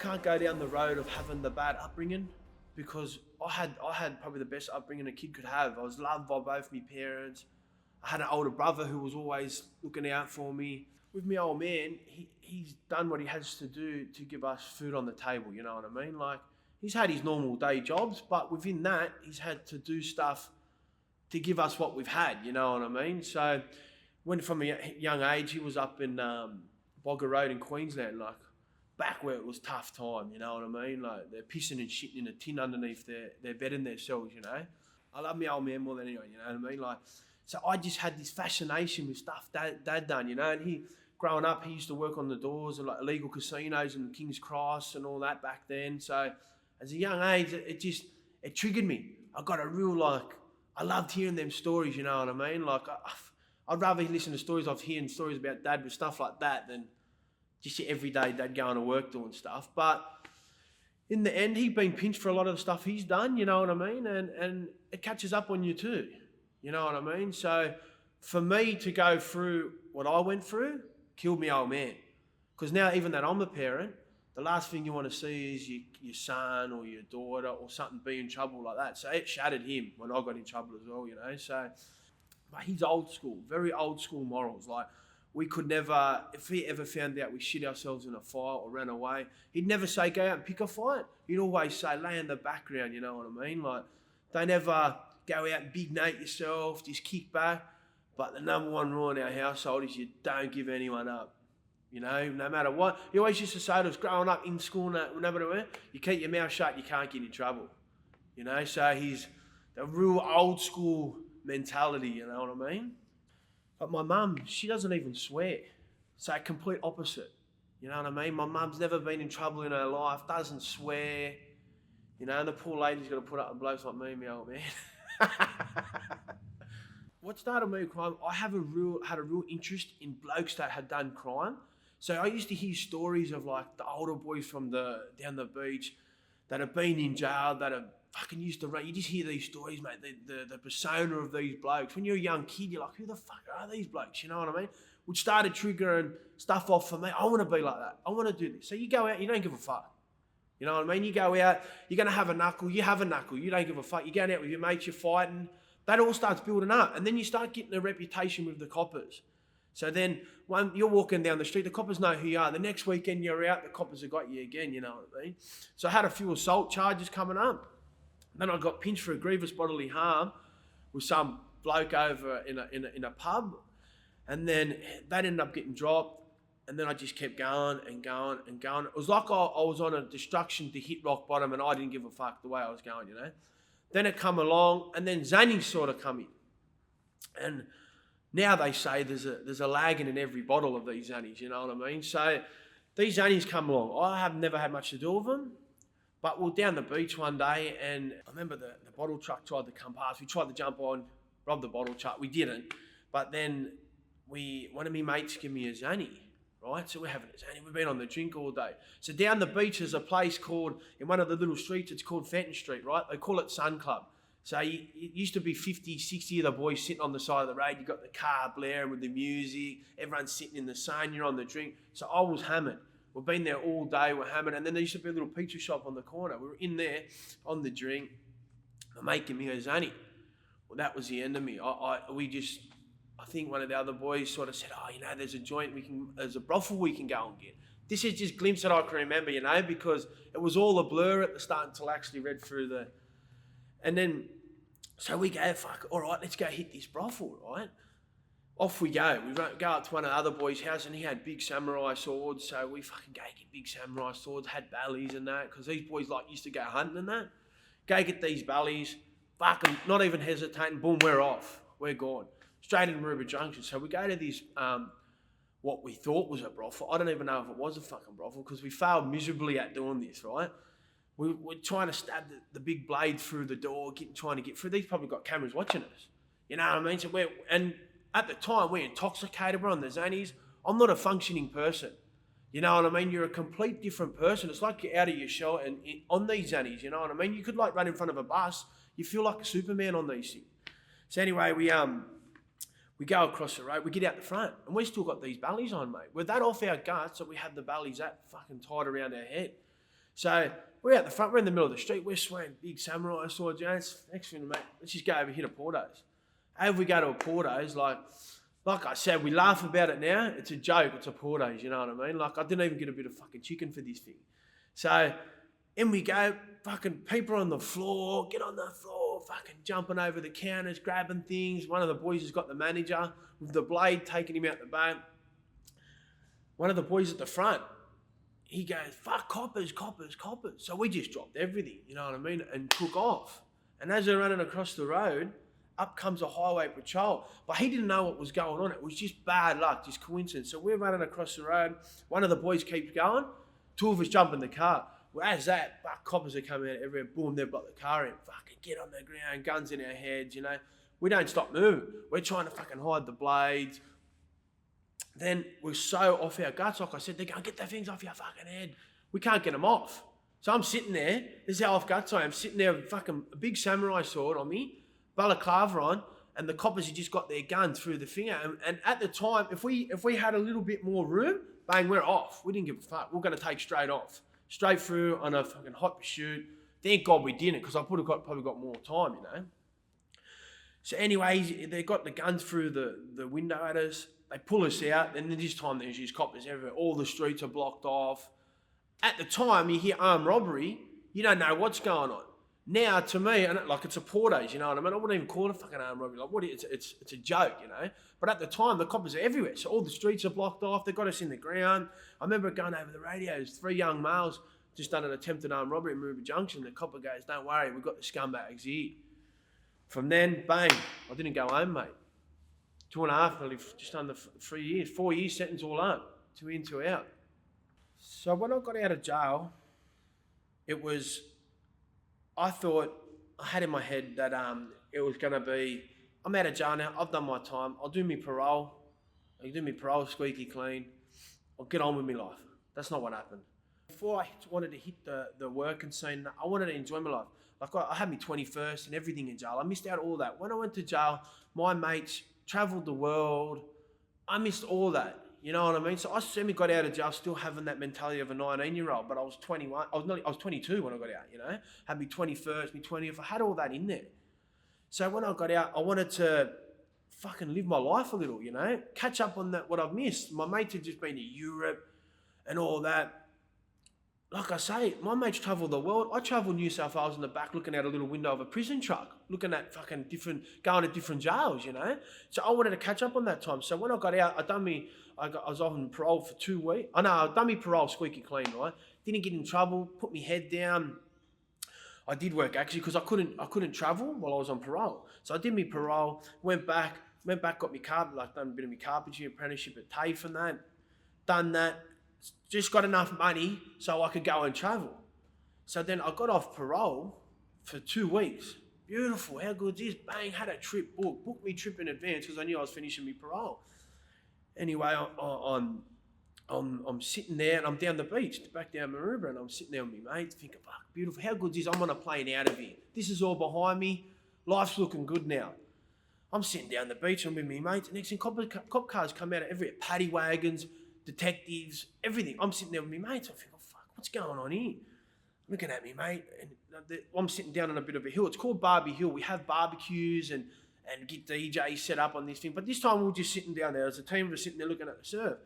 can't go down the road of having the bad upbringing, because I had probably the best upbringing a kid could have. I was loved by both my parents. I had an older brother who was always looking out for me. With my old man, he's done what he has to do to give us food on the table, you know what I mean? Like, he's had his normal day jobs, but within that, he's had to do stuff to give us what we've had, you know what I mean? So, when from a young age, he was up in Bogger Road in Queensland, like, back where it was tough time, you know what I mean? Like, they're pissing and shitting in a tin underneath their bed in their cells, you know? I love my old man more than anyone, you know what I mean? Like, so I just had this fascination with stuff Dad done, you know? And growing up, he used to work on the doors of like illegal casinos in King's Cross and all that back then. So as a young age, it triggered me. I got a real, I loved hearing them stories, you know what I mean? Like, I'd rather listen to stories of hearing stories about Dad with stuff like that than just your everyday Dad going to work doing stuff. But in the end, he'd been pinched for a lot of the stuff he's done, you know what I mean? And it catches up on you too, you know what I mean? So for me to go through what I went through killed me old man. Because now, even that I'm a parent, the last thing you want to see is your son or your daughter or something be in trouble like that. So it shattered him when I got in trouble as well, you know? So, but he's old school, very old school morals. Like, we could never, if he ever found out we shit ourselves in a fight or ran away, he'd never say, go out and pick a fight. He'd always say, lay in the background, you know what I mean? Like, don't ever go out and big Nate yourself, just kick back. But the number one rule in our household is you don't give anyone up. You know, no matter what. He always used to say to us, growing up in school, no matter where, you keep your mouth shut, you can't get in trouble. You know, so he's the real old school mentality, you know what I mean? But my mum, she doesn't even swear. So complete opposite. You know what I mean? My mum's never been in trouble in her life, doesn't swear. You know, and the poor lady's got to put up with blokes like me, my old man. What started me with crime, I had a real interest in blokes that had done crime. So I used to hear stories of like the older boys from down the beach that have been in jail, that have fucking used to run. You just hear these stories, mate, the persona of these blokes. When you're a young kid, you're like, who the fuck are these blokes? You know what I mean? Which started triggering stuff off for me. I want to be like that. I want to do this. So you go out, you don't give a fuck. You know what I mean? You go out, you're going to have a knuckle, you have a knuckle, you don't give a fuck. You're going out with your mates, you're fighting. That all starts building up. And then you start getting a reputation with the coppers. So then when you're walking down the street, the coppers know who you are. The next weekend you're out, the coppers have got you again, you know what I mean? So I had a few assault charges coming up. Then I got pinched for a grievous bodily harm with some bloke over in a pub. And then that ended up getting dropped. And then I just kept going and going and going. It was like I was on a destruction to hit rock bottom and I didn't give a fuck the way I was going, you know? Then it come along, and then Zannies sort of come in. And now they say there's a lagging in every bottle of these Zannies, you know what I mean? So these Zannies come along. I have never had much to do with them, but we were down the beach one day, and I remember the bottle truck tried to come past. We tried to jump on, rob the bottle truck. We didn't, but then one of my mates gave me a Zannie. Right, so we're having a Zannie. We've been on the drink all day. So down the beach there's a place called, in one of the little streets, it's called Fenton Street, right? They call it Sun Club. So it used to be 50, 60 of the boys sitting on the side of the road. You got the car blaring with the music. Everyone's sitting in the sun. You're on the drink. So I was hammered. We've been there all day. We're hammered. And then there used to be a little pizza shop on the corner. We were in there on the drink. My mate gave me a Zannie. Well, that was the end of me. I think one of the other boys sort of said, oh, you know, there's a joint there's a brothel we can go and get. This is just a glimpse that I can remember, you know, because it was all a blur at the start until I actually read through and then, so we go, fuck, all right, let's go hit this brothel, right? Off we go. We go up to one of the other boys' house and he had big samurai swords, so we fucking go get big samurai swords, had ballies and that, because these boys used to go hunting and that. Go get these ballies, fucking not even hesitating, boom, we're off. We're gone. Straight in Maroubra Junction. So we go to this, what we thought was a brothel. I don't even know if it was a fucking brothel because we failed miserably at doing this, right? We're trying to stab the big blade through the door, trying to get through. These probably got cameras watching us. You know what I mean? So and at the time, we're intoxicated, we're on the Zannies. I'm not a functioning person. You know what I mean? You're a complete different person. It's like you're out of your shell and on these Zannies, you know what I mean? You could run in front of a bus. You feel like a Superman on these things. So anyway, we go across the road, we get out the front, and we still got these ballies on, mate. We're that off our guts that we had the ballies that fucking tied around our head. So we're out the front, we're in the middle of the street, we're swinging big samurai swords, next thing, mate, let's just go over here to Porto's. As we go to a Porto's, like I said, we laugh about it now. It's a joke. It's a Porto's, you know what I mean? Like, I didn't even get a bit of fucking chicken for this thing. So, in we go, fucking people on the floor, get on the floor, fucking jumping over the counters, grabbing things. One of the boys has got the manager with the blade, taking him out the boat. One of the boys at the front, he goes, fuck, coppers. So we just dropped everything, you know what I mean, and took off. And as they're running across the road, up comes a highway patrol. But he didn't know what was going on. It was just bad luck, just coincidence. So we're running across the road. One of the boys keeps going. Two of us jump in the car. Well, as that, coppers are coming out everywhere. Boom, they've got the car in. Fucking get on the ground, guns in our heads, you know. We don't stop moving. We're trying to fucking hide the blades. Then we're so off our guts. Like I said, they're going, get the things off your fucking head. We can't get them off. So I'm sitting there. This is how off guts I am. Sitting there with fucking a big samurai sword on me, balaclava on, and the coppers had just got their gun through the finger. And at the time, if we had a little bit more room, bang, we're off. We didn't give a fuck. We're going to take straight off. Straight through on a fucking hot pursuit. Thank God we didn't, because I would have probably got more time, you know. So anyways, they got the guns through the window at us. They pull us out, and this time there's just coppers everywhere. All the streets are blocked off. At the time, you hear armed robbery, you don't know what's going on. Now, to me, and like, it's a Porto's, you know what I mean? I wouldn't even call it a fucking armed robbery. Like, it's a joke, you know? But at the time, the coppers are everywhere. So all the streets are blocked off. They got us in the ground. I remember going over the radios, 3 young males just done an attempted armed robbery in Maroubra Junction. The copper goes, don't worry, we've got the scumbags here. From then, bang, I didn't go home, mate. 2.5, nearly just under 3 years. 4 years sentence all up. 2 in, 2 out. So when I got out of jail, I thought, I had in my head that it was going to be, I'm out of jail now, I've done my time, I'll do me parole, squeaky clean, I'll get on with my life. That's not what happened. Before I wanted to hit the working scene, I wanted to enjoy my life. Like, I had my 21st and everything in jail. I missed out all that. When I went to jail, my mates travelled the world. I missed all that. You know what I mean? So I got out of jail still having that mentality of a 19-year-old, but I was 21. I was 22 when I got out, you know? Had my 21st, my 20th. I had all that in there. So when I got out, I wanted to fucking live my life a little, you know? Catch up on that, what I've missed. My mates had just been to Europe and all that. Like I say, my mates travel the world. I travelled New South Wales in the back looking out a little window of a prison truck, looking at fucking going to different jails, you know? So I wanted to catch up on that time. So when I got out, I was on parole for 2 weeks. I done me parole squeaky clean, right? Didn't get in trouble, put my head down. I did work actually because I couldn't travel while I was on parole. So I did me parole, went back, got my carpet, like done a bit of my carpentry apprenticeship at TAFE and that, done that. Just got enough money so I could go and travel. So then I got off parole for 2 weeks. Beautiful, how good is this? Bang, had a trip booked. Booked me trip in advance because I knew I was finishing my parole. Anyway, I'm sitting there and I'm down the beach, back down Maroubra, and I'm sitting there with my mates thinking, fuck, beautiful, how good is this? I'm on a plane out of here. This is all behind me. Life's looking good now. I'm sitting down the beach, I'm with my mates, and next thing, cop cars come out of everywhere, paddy wagons, detectives, everything. I'm sitting there with my mates. I think, oh, fuck, what's going on here? Looking at me, mate, and I'm sitting down on a bit of a hill. It's called Barbie Hill. We have barbecues and get DJs set up on this thing. But this time we were just sitting down there. There's a team of us sitting there looking at the surf.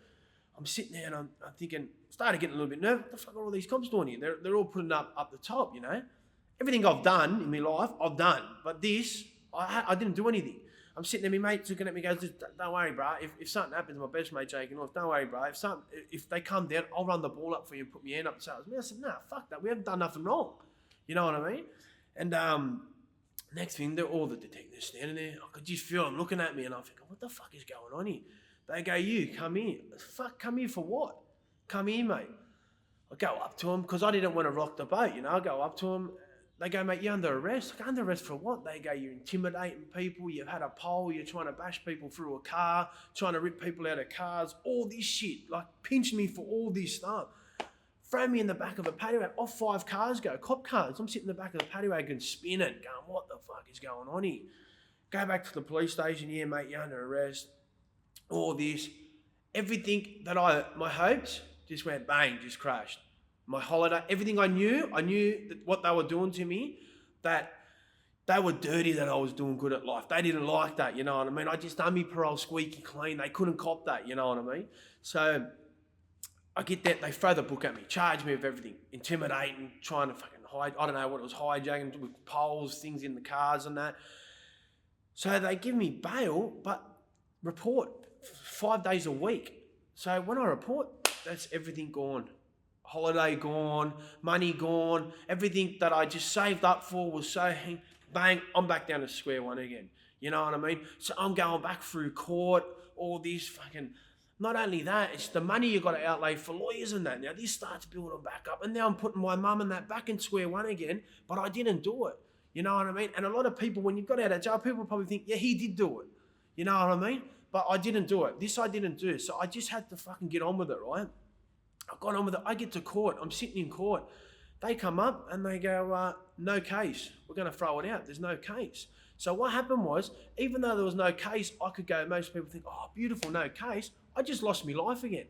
I'm sitting there and I'm thinking, started getting a little bit nervous. What the fuck are all these cops doing here? They're all putting up the top, you know. Everything I've done in my life, I've done. But this, I didn't do anything. I'm sitting there, my mate's looking at me, goes, don't worry, bro. If something happens, my best mate shaking off, don't worry, bro. If they come down, I'll run the ball up for you and put my hand up. So I said, nah, fuck that. We haven't done nothing wrong. You know what I mean? And next thing, they're all the detectives standing there. I could just feel them looking at me, and I'm thinking, what the fuck is going on here? They go, you, come here. Fuck, come here for what? Come here, mate. I go up to them, because I didn't want to rock the boat, you know. I go up to them. They go, mate, you're under arrest. I go, under arrest for what? They go, you're intimidating people. You've had a pole. You're trying to bash people through a car, trying to rip people out of cars, all this shit. Like, pinch me for all this stuff. Throw me in the back of a paddy wagon. Off 5 cars go, cop cars. I'm sitting in the back of the paddy wagon spinning, going, what the fuck is going on here? Go back to the police station. Yeah, mate, you're under arrest. All this. Everything that my hopes just went bang, just crashed. my holiday, everything I knew that what they were doing to me, that they were dirty that I was doing good at life. They didn't like that, you know what I mean? I just done me parole squeaky clean. They couldn't cop that, you know what I mean? So I get that, they throw the book at me, charge me with everything, intimidating, trying to fucking hide, I don't know what it was, hijacking with poles, things in the cars and that. So they give me bail, but report 5 days a week. So when I report, that's everything gone. Holiday gone, money gone, everything that I just saved up for was so, bang, I'm back down to square one again. You know what I mean? So I'm going back through court, all this fucking, not only that, it's the money you got to outlay for lawyers and that. Now this starts building back up, and now I'm putting my mum and that back in square one again, but I didn't do it. You know what I mean? And a lot of people, when you got out of jail, people probably think, yeah, he did do it. You know what I mean? But I didn't do it. This I didn't do. So I just had to fucking get on with it, right? I got on with it. I get to court. I'm sitting in court. They come up and they go, no case. We're going to throw it out. There's no case. So what happened was, even though there was no case, I could go, most people think, oh, beautiful, no case. I just lost my life again.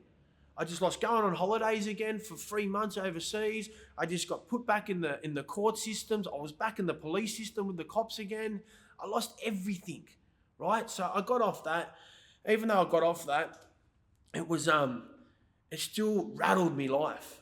I just lost going on holidays again for 3 months overseas. I just got put back in the court systems. I was back in the police system with the cops again. I lost everything, right? So I got off that. Even though I got off that, it was it still rattled me life.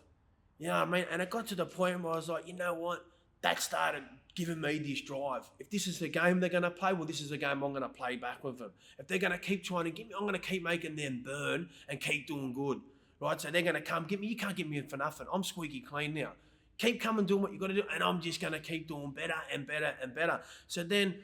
You know what I mean? And it got to the point where I was like, you know what? That started giving me this drive. If this is the game they're going to play, well, this is the game I'm going to play back with them. If they're going to keep trying to get me, I'm going to keep making them burn and keep doing good, right? So they're going to come get me. You can't get me in for nothing. I'm squeaky clean now. Keep coming doing what you got to do, and I'm just going to keep doing better and better and better. So then,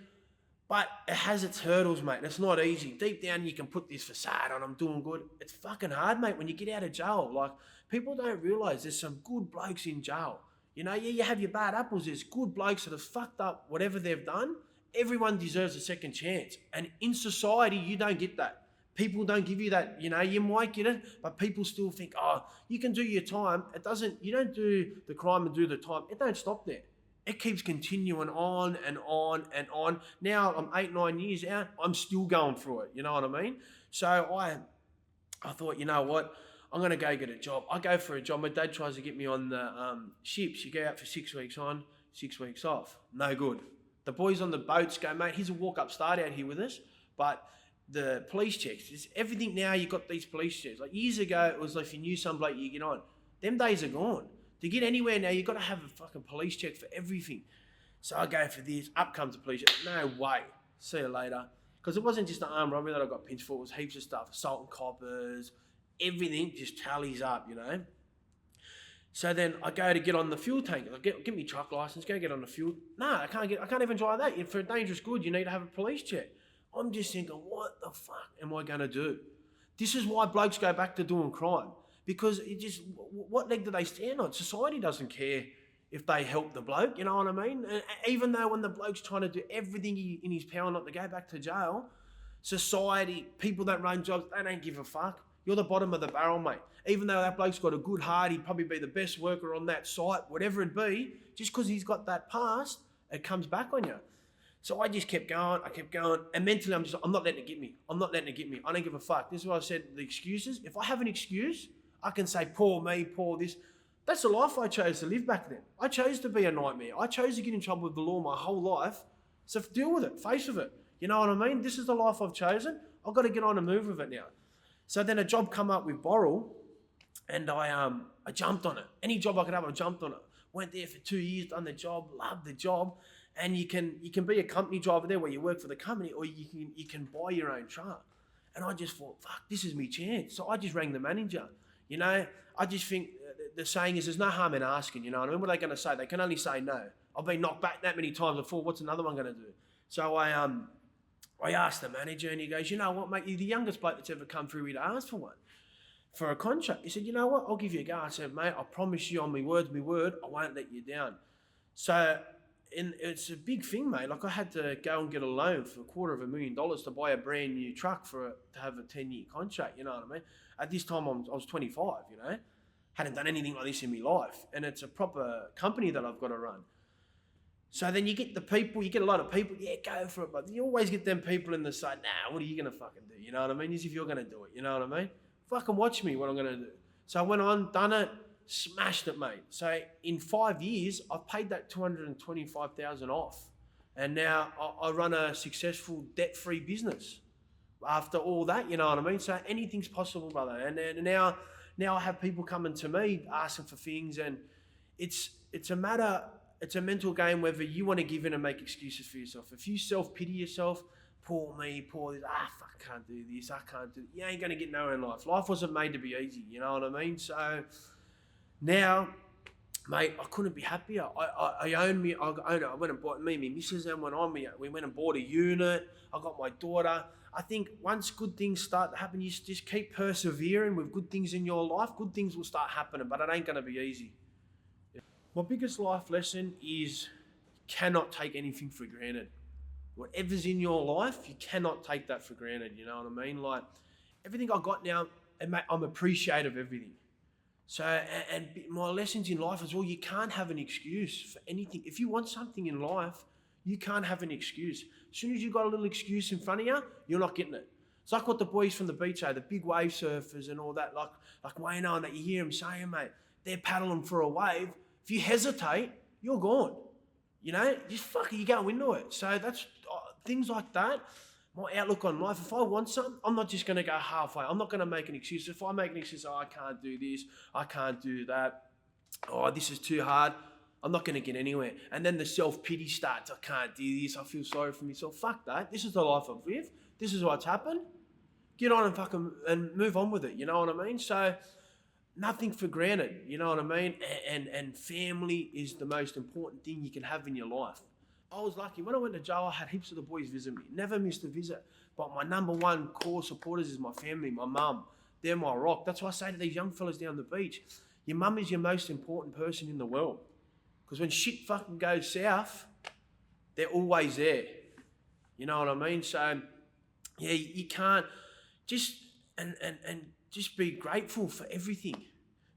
but it has its hurdles, mate. It's not easy. Deep down, you can put this facade on, I'm doing good. It's fucking hard, mate, when you get out of jail. Like, people don't realise there's some good blokes in jail. You know, yeah, you have your bad apples. There's good blokes that have fucked up whatever they've done. Everyone deserves a second chance. And in society, you don't get that. People don't give you that. You know, you might get it, but people still think, oh, you can do your time. It doesn't, you don't do the crime and do the time. It don't stop there. It keeps continuing on and on and on. Now I'm 8-9 years out. I'm still going through it. You know what I mean? So I thought, you know what? I'm going to go get a job. I go for a job. My dad tries to get me on the ships. You go out for 6 weeks on, 6 weeks off. No good. The boys on the boats go, mate, here's a walk-up start out here with us. But the police checks, it's everything now, you've got these police checks. Like years ago, it was like if you knew some bloke, you get on. Them days are gone. To get anywhere now, you've got to have a fucking police check for everything. So I go for this. Up comes the police check. No way. See you later. Because it wasn't just an armed robbery that I got pinched for. It was heaps of stuff. Assault and coppers. Everything just tallies up, you know. So then I go to get on the fuel tank. I get me truck license. Go get on the fuel. No, I can't even drive that. For a dangerous good, you need to have a police check. I'm just thinking, what the fuck am I going to do? This is why blokes go back to doing crime. Because it just, what leg do they stand on? Society doesn't care if they help the bloke, you know what I mean? And even though when the bloke's trying to do everything in his power not to go back to jail, society, people that run jobs, they don't give a fuck. You're the bottom of the barrel, mate. Even though that bloke's got a good heart, he'd probably be the best worker on that site, whatever it be, just because he's got that past, it comes back on you. So I just kept going, and mentally I'm not letting it get me. I'm not letting it get me. I don't give a fuck. This is why I said the excuses. If I have an excuse, I can say, poor me, poor this. That's the life I chose to live back then. I chose to be a nightmare. I chose to get in trouble with the law my whole life. So deal with it, face with it. You know what I mean? This is the life I've chosen. I've got to get on and move with it now. So then a job come up with Boral, and I jumped on it. Any job I could have, I jumped on it. Went there for 2 years, done the job, loved the job. And you can be a company driver there where you work for the company, or you can buy your own truck. And I just thought, fuck, this is my chance. So I just rang the manager. You know, I just think the saying is there's no harm in asking, you know what I mean? What are they going to say? They can only say no. I've been knocked back that many times before. What's another one going to do? So I asked the manager, and he goes, you know what, mate, you're the youngest bloke that's ever come through here to ask for one, for a contract. He said, you know what, I'll give you a go. I said, mate, I promise you on my word, I won't let you down. So it's a big thing, mate. Like I had to go and get a loan for $250,000 to buy a brand new truck to have a 10-year contract, you know what I mean? At this time, I was 25, you know? Hadn't done anything like this in my life. And it's a proper company that I've got to run. So then you get the people, you get a lot of people, yeah, go for it. But you always get them people in the side, nah, what are you going to fucking do? You know what I mean? As if you're going to do it, you know what I mean? Fucking watch me, what I'm going to do. So I went on, done it, smashed it, mate. So in 5 years, I've paid that 225,000 off. And now I run a successful debt-free business after all that, you know what I mean? So anything's possible, brother. And now I have people coming to me asking for things, and it's a mental game whether you want to give in and make excuses for yourself. If you self-pity yourself, poor me, poor this, fuck, I can't do this, I can't do it. You ain't going to get nowhere in life. Life wasn't made to be easy, you know what I mean? So now, mate, I couldn't be happier. I own me. I went and bought me and my missus and went on. We went and bought a unit. I got my daughter. I think once good things start to happen, you just keep persevering with good things in your life. Good things will start happening, but it ain't going to be easy. My biggest life lesson is you cannot take anything for granted. Whatever's in your life, you cannot take that for granted. You know what I mean? Like everything I got now, I'm appreciative of everything. So, and my lessons in life as well, you can't have an excuse for anything. If you want something in life, you can't have an excuse. As soon as you've got a little excuse in front of you, you're not getting it. It's like what the boys from the beach say, the big wave surfers and all that, like Wayno, and that you hear them saying, mate, they're paddling for a wave. If you hesitate, you're gone. You know, just you go into it. So that's things like that. My outlook on life, if I want something, I'm not just going to go halfway. I'm not going to make an excuse. If I make an excuse, I can't do this, I can't do that, this is too hard, I'm not going to get anywhere. And then the self-pity starts. I can't do this, I feel sorry for myself. Fuck that. This is the life I've lived. This is what's happened. Get on and move on with it, you know what I mean? So nothing for granted, you know what I mean? And family is the most important thing you can have in your life. I was lucky. When I went to jail, I had heaps of the boys visit me. Never missed a visit. But my number one core supporters is my family, my mum. They're my rock. That's why I say to these young fellas down the beach, your mum is your most important person in the world. Because when shit fucking goes south, they're always there. You know what I mean? So, yeah, you can't just just be grateful for everything.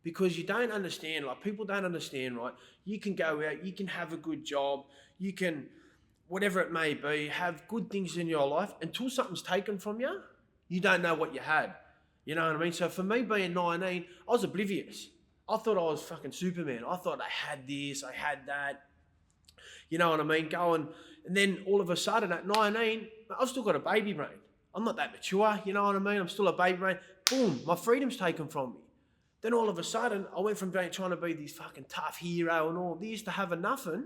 Because you don't understand, like people don't understand, right? You can go out, you can have a good job, you can, whatever it may be, have good things in your life. Until something's taken from you, you don't know what you had. You know what I mean? So for me being 19, I was oblivious. I thought I was fucking Superman. I thought I had this, I had that. You know what I mean? And then all of a sudden at 19, I've still got a baby brain. I'm not that mature, you know what I mean? I'm still a baby brain. Boom, my freedom's taken from me. Then all of a sudden, I went from trying to be this fucking tough hero and all this to having nothing.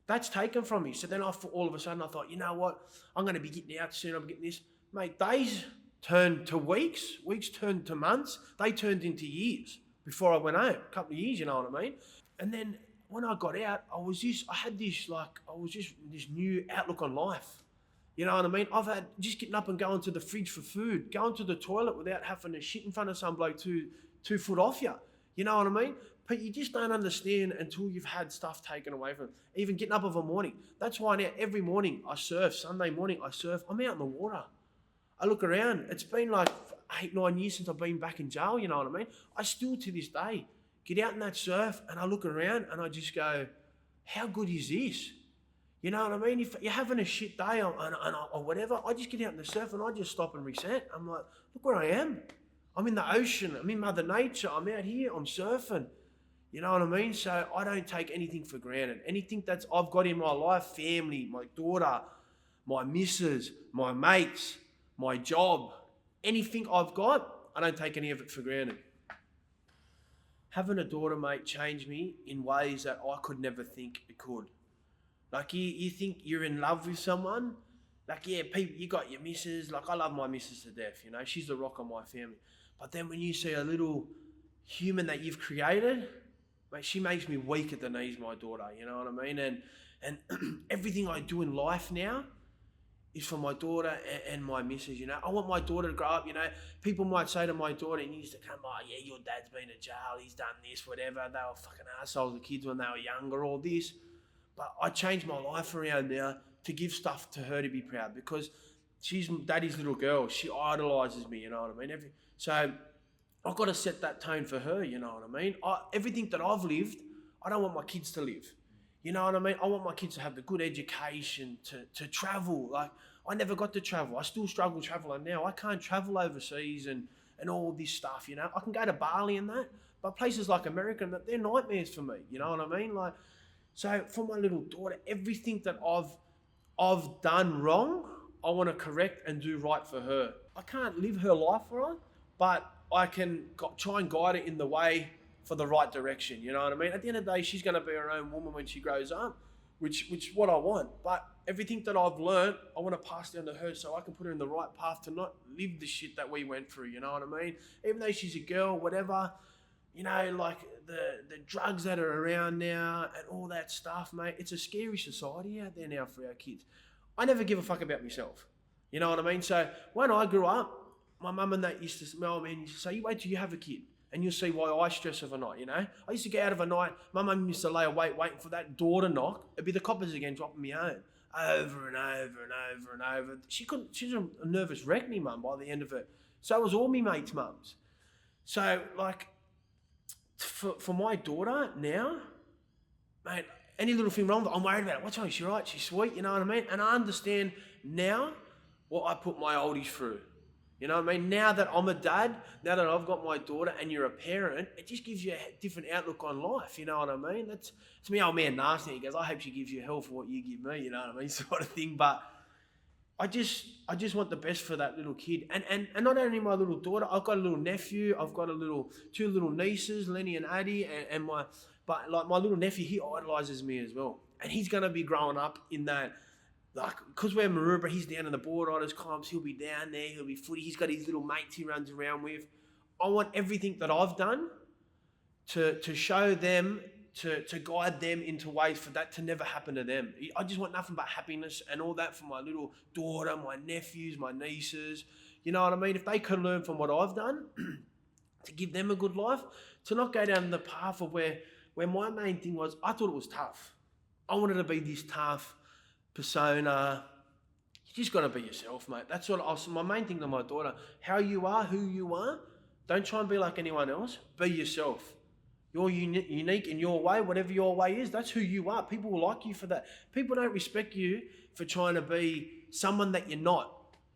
That's taken from me. So then all of a sudden I thought, you know what? I'm going to be getting out soon. I'm getting this. Mate, days turned to weeks. Weeks turned to months. They turned into years before I went home. A couple of years, you know what I mean? And then when I got out, I had this new outlook on life. You know what I mean? I've had just getting up and going to the fridge for food, going to the toilet without having to shit in front of some bloke 2 foot off you. You know what I mean? But you just don't understand until you've had stuff taken away from you. Even getting up of a morning. That's why now every morning I surf. Sunday morning I surf. I'm out in the water. I look around. It's been like 8-9 years since I've been back in jail, you know what I mean? I still to this day get out in that surf and I look around and I just go, how good is this? You know what I mean? If you're having a shit day or whatever, I just get out in the surf and I just stop and reset. I'm like, look where I am. I'm in the ocean. I'm in Mother Nature. I'm out here. I'm surfing. You know what I mean? So I don't take anything for granted. Anything that's I've got in my life, family, my daughter, my missus, my mates, my job, anything I've got, I don't take any of it for granted. Having a daughter, mate, changed me in ways that I could never think it could. Like you think you're in love with someone, like yeah, people, you got your missus. Like I love my missus to death, you know, she's the rock of my family. But then when you see a little human that you've created, mate, she makes me weak at the knees, my daughter, you know what I mean? And everything I do in life now is for my daughter and my missus, you know. I want my daughter to grow up, you know. People might say to my daughter, and he used to come, oh yeah, your dad's been in jail, he's done this, whatever. They were fucking assholes, the kids when they were younger, all this. But I changed my life around now to give stuff to her to be proud because she's daddy's little girl. She idolises me, you know what I mean? So I've got to set that tone for her, you know what I mean? Everything that I've lived, I don't want my kids to live. You know what I mean? I want my kids to have the good education, to travel. Like, I never got to travel. I still struggle travelling now. I can't travel overseas and all this stuff, you know? I can go to Bali and that, But places like America, they're nightmares for me. You know what I mean? Like, so for my little daughter, everything that I've done wrong, I want to correct and do right for her. I can't live her life for her, but I can try and guide her in the way for the right direction. You know what I mean? At the end of the day, she's going to be her own woman when she grows up, which is what I want. But everything that I've learned, I want to pass down to her so I can put her in the right path to not live the shit that we went through. You know what I mean? Even though she's a girl, whatever, you know, like the drugs that are around now and all that stuff, mate. It's a scary society out there now for our kids. I never give a fuck about myself. You know what I mean? So when I grew up, my mum and that used to, my old man used to say, you wait till you have a kid and you'll see why I stress of a night, you know? I used to get out of a night, my mum used to lay awake waiting for that door to knock. It'd be the coppers again dropping me home. Over and over and over and over. She was a nervous wreck, me mum, by the end of it. So was all me mates' mums. So, like, for my daughter now, mate, any little thing wrong, I'm worried about it. What's wrong? She's right, she's sweet, you know what I mean? And I understand now what I put my oldies through. You know what I mean? Now that I'm a dad, now that I've got my daughter and you're a parent, it just gives you a different outlook on life, you know what I mean? That's to me, old man nasty. He goes, I hope she gives you hell for what you give me, you know what I mean? Sort of thing. But I just want the best for that little kid. And not only my little daughter, I've got a little nephew, I've got two little nieces, Lenny and Addie, and my little nephew, he idolises me as well. And he's gonna be growing up in that. Like, because we're Maroubra, he's down in the board riders comps, he'll be down there, he'll be footy, he's got his little mates he runs around with. I want everything that I've done to show them, to guide them into ways for that to never happen to them. I just want nothing but happiness and all that for my little daughter, my nephews, my nieces. You know what I mean? If they could learn from what I've done, to give them a good life, to not go down the path of where my main thing was, I thought it was tough. I wanted to be this tough persona. You just got to be yourself, mate. That's what my main thing to my daughter. How you are, who you are. Don't try and be like anyone else. Be yourself. You're unique in your way, whatever your way is. That's who you are. People will like you for that. People don't respect you for trying to be someone that you're not.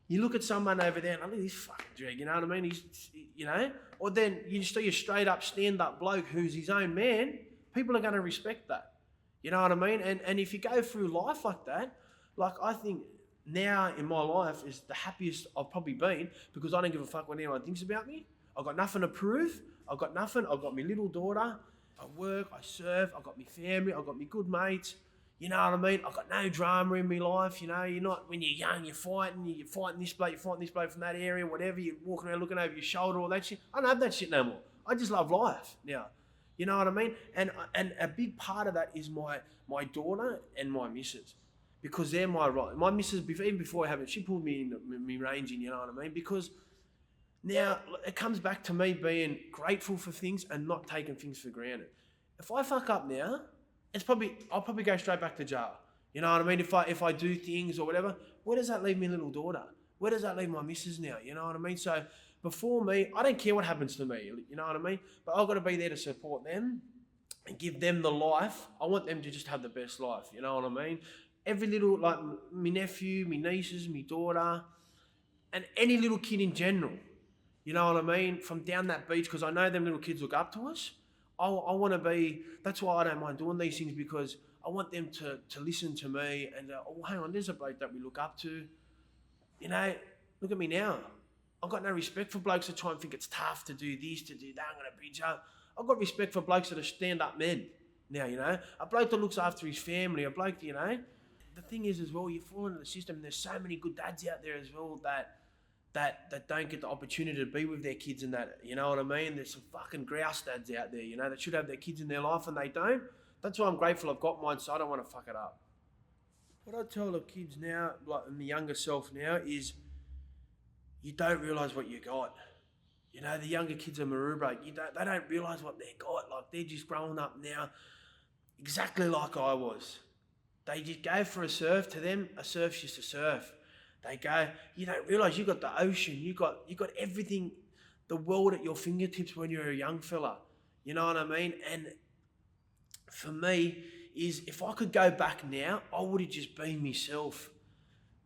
You look at someone over there and, look at this fucking drag, you know what I mean? He's, you know? Or then you see a straight up stand up bloke who's his own man. People are going to respect that. You know what I mean? And if you go through life like that, like I think now in my life is the happiest I've probably been because I don't give a fuck what anyone thinks about me. I've got nothing to prove. I've got nothing. I've got my little daughter. I work, I serve, I've got my family, I've got my good mates. You know what I mean? I've got no drama in my life, you know. You're not, when you're young, you're fighting this bloke, from that area, whatever. You're walking around looking over your shoulder, all that shit. I don't have that shit no more. I just love life now. You know what I mean? And a big part of that is my daughter and my missus, because they're my missus. Even before I have it, she pulled me in me ranging. You know what I mean? Because now it comes back to me being grateful for things and not taking things for granted. If I fuck up now, I'll probably go straight back to jail. You know what I mean? If I do things or whatever, where does that leave my little daughter? Where does that leave my missus now? You know what I mean? So before me, I don't care what happens to me, you know what I mean? But I've got to be there to support them and give them the life. I want them to just have the best life, you know what I mean? Every little, like my nephew, my nieces, my daughter, and any little kid in general, you know what I mean? From down that beach, because I know them little kids look up to us. I want to be, that's why I don't mind doing these things, because I want them to listen to me and, oh, hang on, there's a bloke that we look up to. You know, look at me now. I've got no respect for blokes that try and think it's tough to do this, to do that, I'm going to bridge up. I've got respect for blokes that are stand-up men now, you know. A bloke that looks after his family, a bloke, you know. The thing is as well, you fall into the system, and there's so many good dads out there as well that don't get the opportunity to be with their kids and that, you know what I mean? There's some fucking grouse dads out there, you know, that should have their kids in their life and they don't. That's why I'm grateful I've got mine, so I don't want to fuck it up. What I tell the kids now, like the younger self now, is you don't realise what you got. You know, the younger kids of Maroubra, they don't realise what they got. Like, they're just growing up now exactly like I was. They just go for a surf. To them, a surf's just a surf. They go, you don't realise you got the ocean, you got everything, the world at your fingertips when you're a young fella. You know what I mean? And for me, is if I could go back now, I would have just been myself.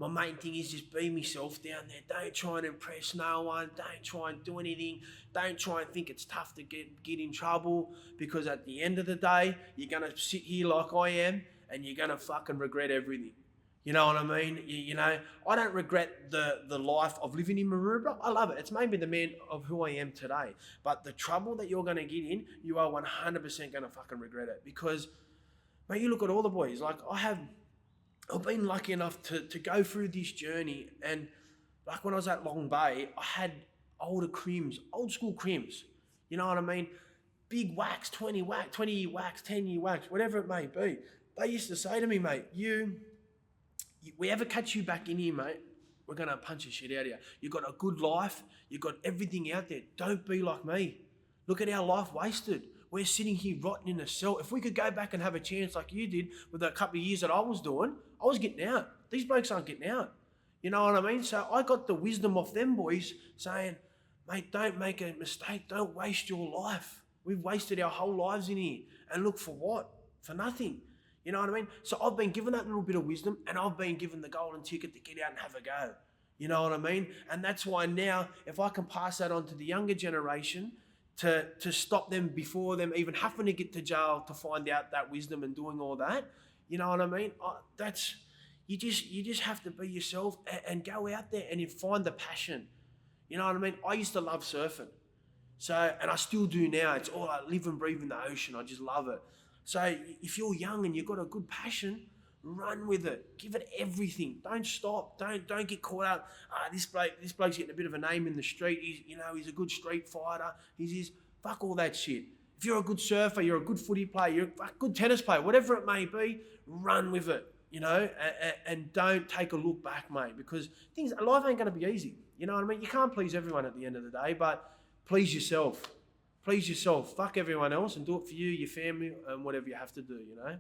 My main thing is just be myself down there. Don't try and impress no one. Don't try and do anything. Don't try and think it's tough to get in trouble, because at the end of the day, you're going to sit here like I am and you're going to fucking regret everything. You know what I mean? You know, I don't regret the life of living in Maroubra. I love it. It's made me the man of who I am today. But the trouble that you're going to get in, you are 100% going to fucking regret it. Because, mate, you look at all the boys. Like, I've been lucky enough to go through this journey, and like when I was at Long Bay, I had older crims, old school crims. You know what I mean? Big whacks, 20 year whacks, 10 year whacks, whatever it may be. They used to say to me, mate, we ever catch you back in here, mate, we're going to punch the shit out of you. You've got a good life. You've got everything out there. Don't be like me. Look at our life wasted. We're sitting here rotting in a cell. If we could go back and have a chance like you did with a couple of years that I was doing, I was getting out. These blokes aren't getting out. You know what I mean? So I got the wisdom off them boys saying, mate, don't make a mistake. Don't waste your life. We've wasted our whole lives in here. And look, for what? For nothing. You know what I mean? So I've been given that little bit of wisdom, and I've been given the golden ticket to get out and have a go. You know what I mean? And that's why now, if I can pass that on to the younger generation, to stop them before them even having to get to jail to find out that wisdom and doing all that, you know what I mean? You just have to be yourself and go out there and find the passion. You know what I mean? I used to love surfing. So, and I still do now. It's all I live and breathe in the ocean. I just love it. So if you're young and you've got a good passion, run with it. Give it everything. Don't stop. Don't get caught up. This bloke's getting a bit of a name in the street. He's a good street fighter. Fuck all that shit. If you're a good surfer, you're a good footy player, you're a good tennis player, whatever it may be, run with it. You know, and don't take a look back, mate, because life ain't going to be easy. You know what I mean? You can't please everyone at the end of the day, but please yourself. Please yourself. Fuck everyone else and do it for you, your family, and whatever you have to do, you know?